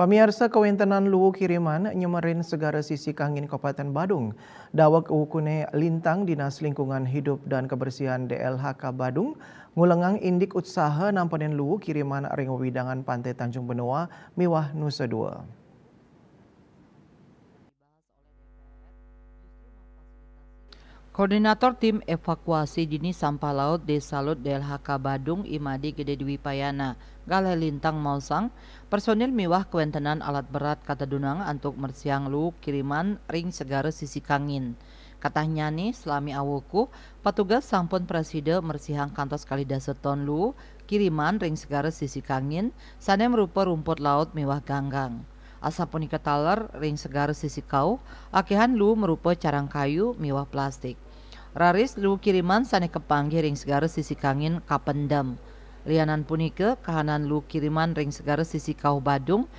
Pamirsa kawentenan luwu kiriman nyemerin segara sisi kangin Kabupaten Badung. Dawak ukune lintang Dinas Lingkungan Hidup dan Kebersihan DLHK Badung ngulengang indik usaha nampanin luwu kiriman ring widangan Pantai Tanjung Benoa miwah Nusa Dua. Koordinator Tim Evakuasi Dini Sampah Laut Desa Lut DLHK Badung Imadi Gede Dwi Payana Gale Lintang Mausang personil miwah kewentenan alat berat kata dunang untuk mersiang lu kiriman ring segara sisi kangin. Katanya nih selami awuku petugas sampun preside mersihang kantos kalidaseton lu kiriman ring segara sisi kangin sane merupa rumput laut miwah ganggang. Asapun taler ring segara sisi kau akehan lu merupa carang kayu miwah plastik. Raris lu kiriman sane kepanggih ring segara sisi kangin kapendam. Lianan punike kahanan lu kiriman ring segara sisi kau Badung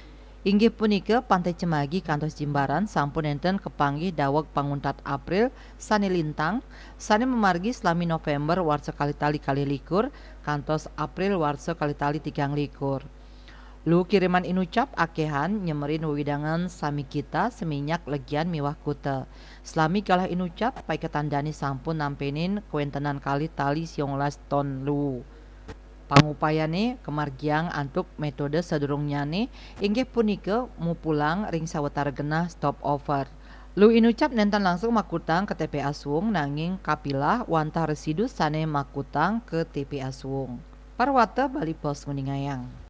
inggih punike Pantai Cemagi kantos Jimbaran sampun enten kepanggih daweg panguntat April sane lintang sane memargi selami November warsa kali tali kali likur kantos April warsa kali tali 3 likur. Lu kiriman inucap akehan nyemerin widangan sami kita seminyak legian miwah kuta. Selami kalah inucap pai ketandani sampun nampenin kuentenan kali tali 19 ton lu. Pangupayane kemargiang antuk metode sedurungnyane inggih punike mu pulang ring sawetara genah stop over. Lu inucap nenten langsung makutang ke TP Aswung nanging kapilah wantah residu sane makutang ke TP Aswung. Parwata Bali Pos Nguningayang.